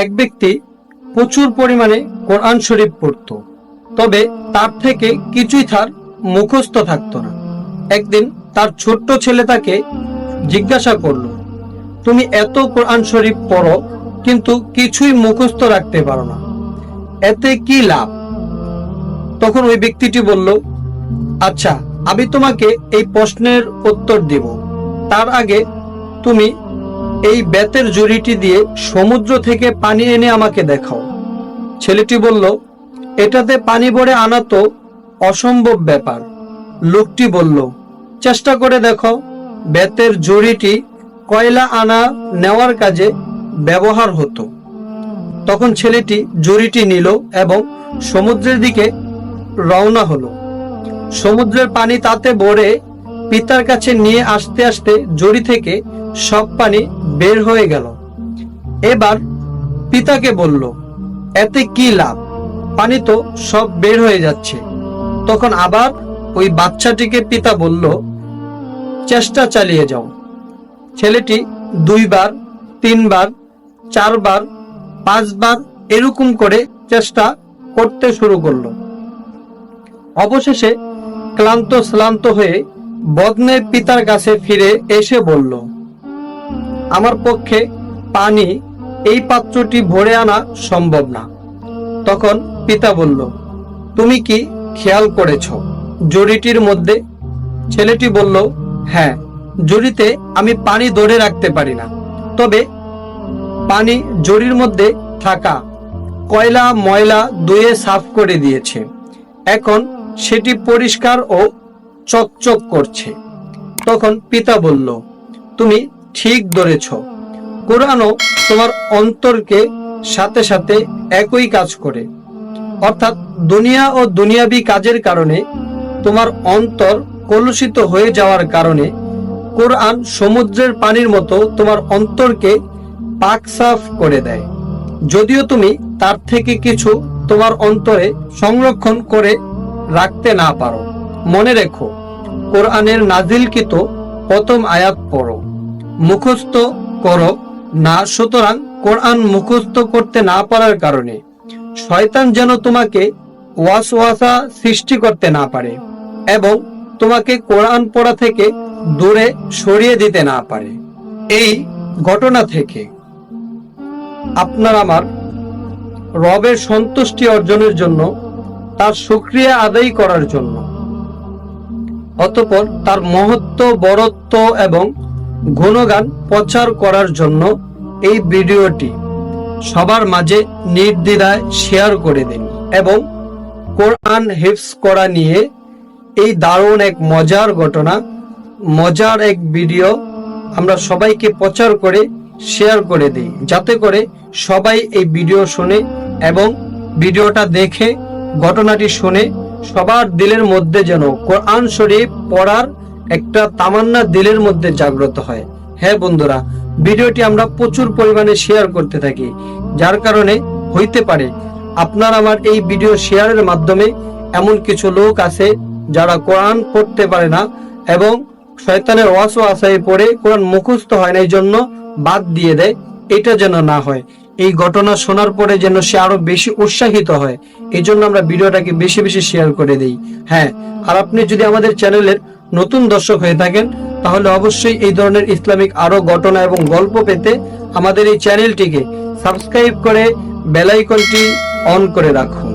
এক ব্যক্তি প্রচুর পরিমাণে কোরআন শরীফ পড়ত, তবে তার থেকে কিছুই তার মুখস্থ থাকতো না। একদিন তার ছোট্ট ছেলে তাকে জিজ্ঞাসা করলো, তুমি এত কোরআন শরীফ পড়ো কিন্তু কিছুই মুখস্থ রাখতে পারো না, এতে কি লাভ? তখন ওই ব্যক্তিটি বলল, আচ্ছা, আমি তোমাকে এই প্রশ্নের উত্তর দিব, তার আগে তুমি এই বেতের জুড়িটি দিয়ে সমুদ্র থেকে পানি এনে আমাকে দেখাও। ছেলেটি বলল, এটাতে পানি ভরে আনা তো অসম্ভব ব্যাপার। লোকটি বলল, চেষ্টা করে দেখো। বেতের জুড়িটি কয়লা আনা নেওয়ার কাজে ব্যবহার হতো। তখন ছেলেটি জুড়িটি নিল এবং সমুদ্রের দিকে রওনা হলো। সমুদ্রের পানি তাতে ভরে পিতার কাছে নিয়ে আসতে আসতে জড়ি থেকে সব পানি বের হয়ে গেল। এবার পিতাকে বলল, এতে কি লাভ? পানি তো সব বের হয়ে যাচ্ছে। তখন আবার ওই বাচ্চাটিকে পিতা বলল, চেষ্টা চালিয়ে যাও। ছেলেটি 2 বার, 3 বার, 4 বার, 5 বার এরকম করে চেষ্টা করতে শুরু করলো। অবশেষে ক্লান্ত হয়ে বদনে পিতার কাছে ফিরে এসে বলল, আমার পক্ষে পানি এই পাত্রটি ভরে আনা সম্ভব না। তখন পিতা বলল, তুমি কি খেয়াল করেছ জড়িটির মধ্যে? ছেলেটি বলল, হ্যাঁ, জড়িতে আমি পানি ধরে রাখতে পারি না, তবে পানি জড়ির মধ্যে থাকা কয়লা ময়লা ধুয়ে সাফ করে দিয়েছে। এখন সেটি পরিষ্কার ও চকচক করছে। তখন পিতা বলল, তুমি ঠিক ধরেছ। কোরআনও তোমার অন্তরকে সাথে সাথে একই কাজ করে। অর্থাৎ দুনিয়া ও দুনিয়াবি কাজের কারণে তোমার অন্তর কলুষিত হয়ে যাওয়ার কারণে কোরআন সমুদ্রের পানির মতো তোমার অন্তরকে পাক সাফ করে দেয়। যদিও তুমি তার থেকে কিছু তোমার অন্তরে সংরক্ষণ করে রাখতে না পারো। মনে রেখো, কোরআনের নাজিলকৃত প্রথম আয়াত পড়ো, মুখস্থ করো না। সুতরাং কোরআন মুখস্থ করতে না পারার কারণে শয়তান যেন তোমাকে ওয়াসওয়াসা সৃষ্টি করতে না পারে এবং তোমাকে কোরআন পড়া থেকে দূরে সরিয়ে দিতে না পারে। এই ঘটনা থেকে আপনার আমার রবের সন্তুষ্টি অর্জনের জন্য, তার শুকরিয়া আদায় করার জন্য, অতঃপর তার মহত্ব, বরত্ব এবং গুণগান প্রচার করার জন্য এই ভিডিওটি সবার মাঝে নির্দ্বিধায় শেয়ার করে দিন এবং কোরআন হিফজ করা নিয়ে এই দারুণ এক মজার ঘটনা, মজার এক ভিডিও আমরা সবাইকে প্রচার করে শেয়ার করে দিই, যাতে করে সবাই এই ভিডিও শুনে এবং ভিডিওটা দেখে ঘটনাটি শুনে সবার দিলের মধ্যে যেন কোরআন শরীফ পড়ার একটা তামান্না দিলের মধ্যে জাগ্রত হয়। হ্যাঁ বন্ধুরা, ভিডিওটি আমরা প্রচুর পরিমাণে শেয়ার করতে থাকি, যার কারণে হইতে পারে আপনার আমার এই ভিডিও শেয়ারের মাধ্যমে এমন কিছু লোক আছে যারা কোরআন পড়তে পারে না এবং শয়তানের ওয়াসওয়াসায় পড়ে কোরআন মুখস্থ হয় না, এই জন্য বাদ দিয়ে দেয়। এটা যেন না হয়, এই ঘটনা শোনার পরে যেন সে আরো বেশি উৎসাহিত হয়, এই জন্য আমরা ভিডিওটাকে বেশি বেশি শেয়ার করে দিই। হ্যাঁ, আর আপনি যদি আমাদের চ্যানেলের নতুন দর্শক হয়ে থাকেন তাহলে অবশ্যই এই ধরনের ইসলামিক আরো ঘটনা এবং গল্প পেতে আমাদের এই চ্যানেলটিকে সাবস্ক্রাইব করে বেল আইকনটি অন করে রাখুন।